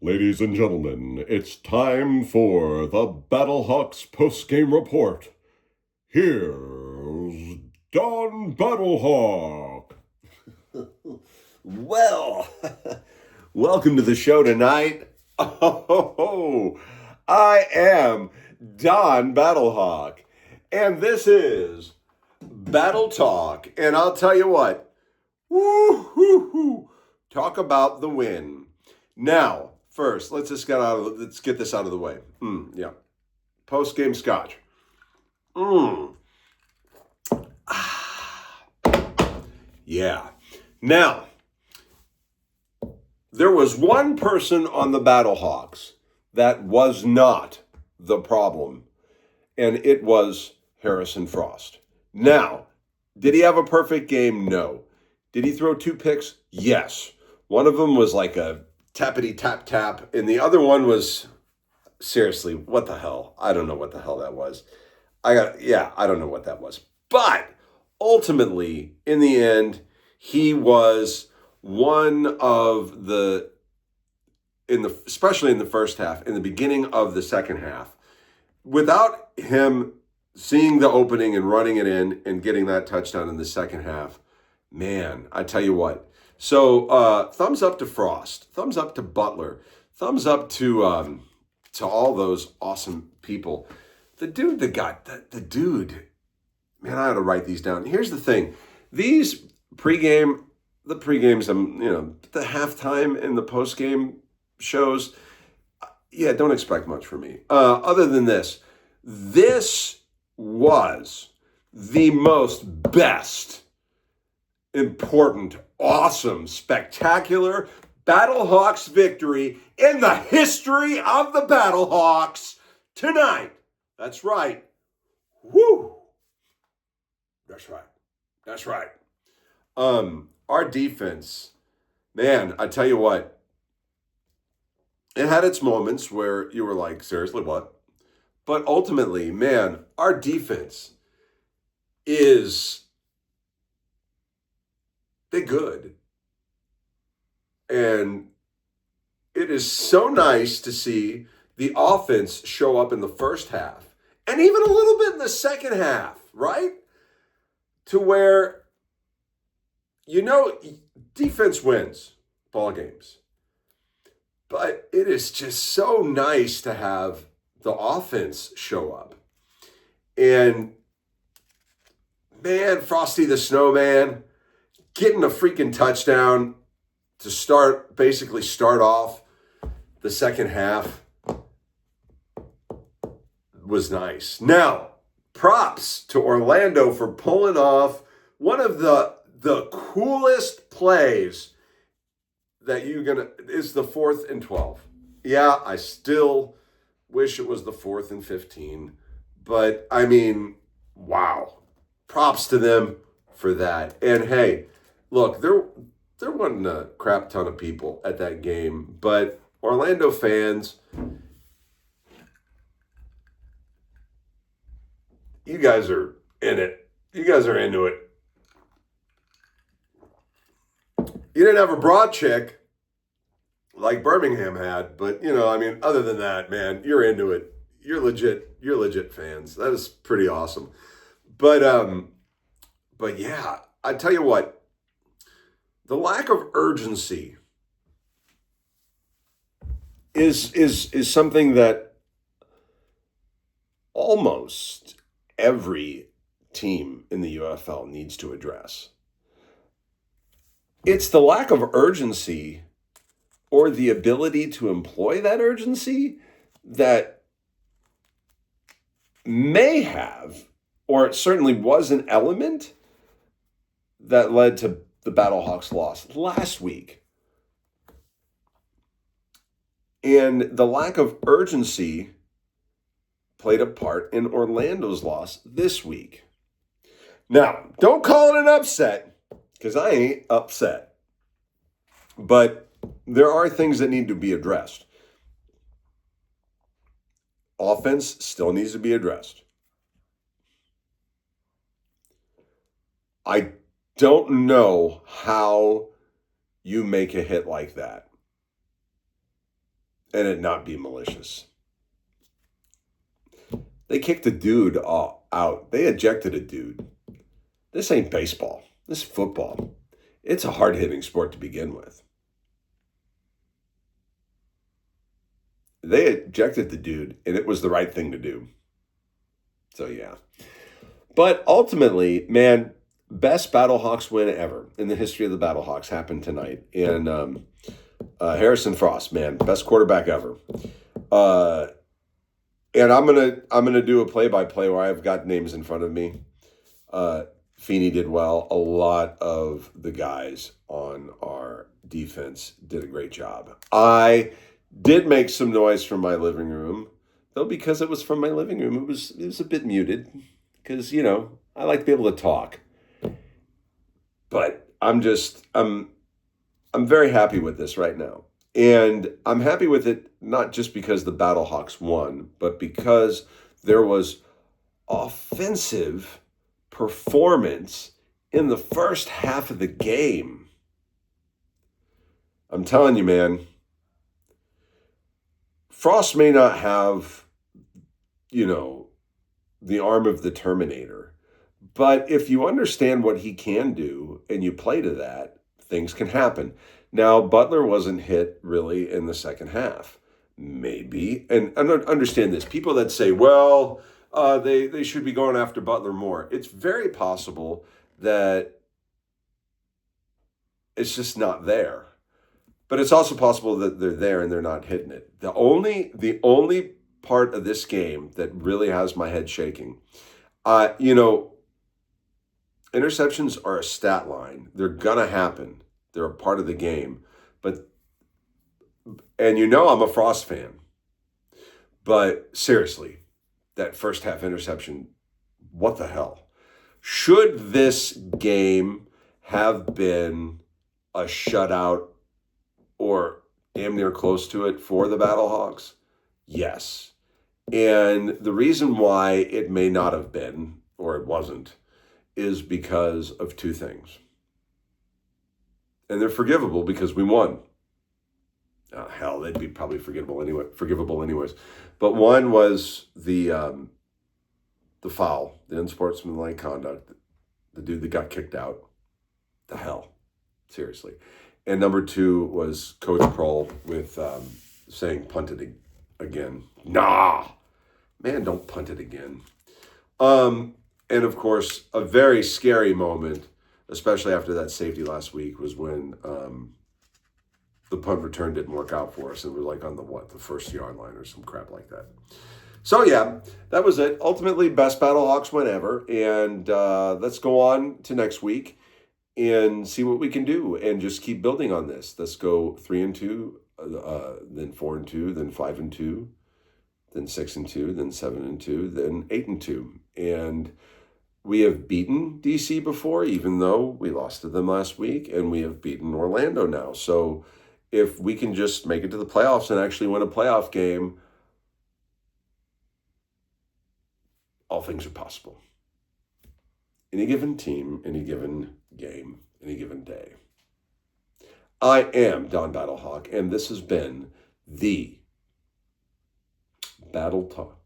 Ladies and gentlemen, it's time for the Battlehawks post-game report. Here's Don Battlehawk. Well, welcome to the show tonight. Oh, I am Don Battlehawk, and this is Battle Talk. And I'll tell you what, talk about the win. Now, first, let's get this out of the way. Yeah, post game scotch. Yeah. Now, there was one person on the Battlehawks that was not the problem, and it was Harrison Frost. Now, did he have a perfect game? No. Did he throw 2 picks? Yes. One of them was like a tappity tap tap, and the other one was, seriously, what the hell? I don't know what the hell that was. I don't know what that was. But ultimately, in the end, he was one of especially in the first half, in the beginning of the second half, without him seeing the opening and running it in and getting that touchdown in the second half, man, I tell you what. So thumbs up to Frost, thumbs up to Butler, thumbs up to all those awesome people. The dude, man, I ought to write these down. Here's the thing. These the pregames, the halftime and the postgame shows, yeah, don't expect much from me. Other than this was the best, important, awesome, spectacular Battlehawks victory in the history of the Battlehawks tonight. That's right. Woo! That's right. Our defense, man, I tell you what, it had its moments where you were like, seriously, what? But ultimately, man, our defense is good. And it is so nice to see the offense show up in the first half and even a little bit in the second half, right? To where, defense wins ball games. But it is just so nice to have the offense show up. And, man, Frosty the Snowman getting a freaking touchdown to start off the second half was nice. Now, props to Orlando for pulling off one of the coolest plays that is the 4th and 12. Yeah, I still wish it was the 4th and 15, but I mean, wow. Props to them for that. And hey, look, there wasn't a crap ton of people at that game, but Orlando fans, you guys are in it. You guys are into it. You didn't have a broad chick like Birmingham had, but other than that, man, you're into it. You're legit fans. That is pretty awesome. But yeah, I tell you what, the lack of urgency is something that almost every team in the UFL needs to address. It's the lack of urgency or the ability to employ that urgency that may have, or it certainly was an element that led to the Battlehawks' loss last week. And the lack of urgency played a part in Orlando's loss this week. Now, don't call it an upset, because I ain't upset. But there are things that need to be addressed. Offense still needs to be addressed. I don't know how you make a hit like that. and it not be malicious. They kicked a dude out. They ejected a dude. This ain't baseball. This is football. It's a hard-hitting sport to begin with. They ejected the dude, and it was the right thing to do. So, yeah. But ultimately, man, best Battlehawks win ever in the history of the Battlehawks happened tonight. And Harrison Frost, man, best quarterback ever. And I'm gonna do a play-by-play where I've got names in front of me. Feeney did well. A lot of the guys on our defense did a great job. I did make some noise from my living room, though, because it was from my living room. It was a bit muted because I like to be able to talk. But I'm very happy with this right now. And I'm happy with it not just because the Battlehawks won, but because there was offensive performance in the first half of the game. I'm telling you, man, Frost may not have, the arm of the Terminator, but if you understand what he can do and you play to that, things can happen. Now, Butler wasn't hit really in the second half. Maybe. And understand this. People that say, well, they should be going after Butler more. It's very possible that it's just not there. But it's also possible that they're there and they're not hitting it. The only part of this game that really has my head shaking, interceptions are a stat line. They're going to happen. They're a part of the game. And I'm a Frost fan. But seriously, that first half interception, what the hell? Should this game have been a shutout or damn near close to it for the Battlehawks? Yes. And the reason why it may not have been, or it wasn't, is because of two things. And they're forgivable because we won. Oh, hell, they'd be probably forgivable anyways. But one was the foul, the unsportsmanlike conduct, the dude that got kicked out. The hell, seriously. And number two was Coach Kroll with saying punt it again. Nah, man, don't punt it again. And of course, a very scary moment, especially after that safety last week, was when the punt return didn't work out for us. And we're like on the first yard line or some crap like that. So yeah, that was it. Ultimately, best Battlehawks win ever. And let's go on to next week and see what we can do and just keep building on this. Let's go 3-2, then 4-2, then 5-2, then 6-2, then 7-2, then 8-2. And we have beaten DC before, even though we lost to them last week, and we have beaten Orlando now. So if we can just make it to the playoffs and actually win a playoff game, all things are possible. Any given team, any given game, any given day. I am Don Battlehawk, and this has been the Battle Talk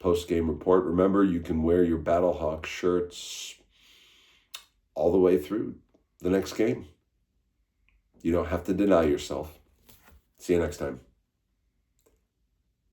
post-game report. Remember, you can wear your Battlehawk shirts all the way through the next game. You don't have to deny yourself. See you next time.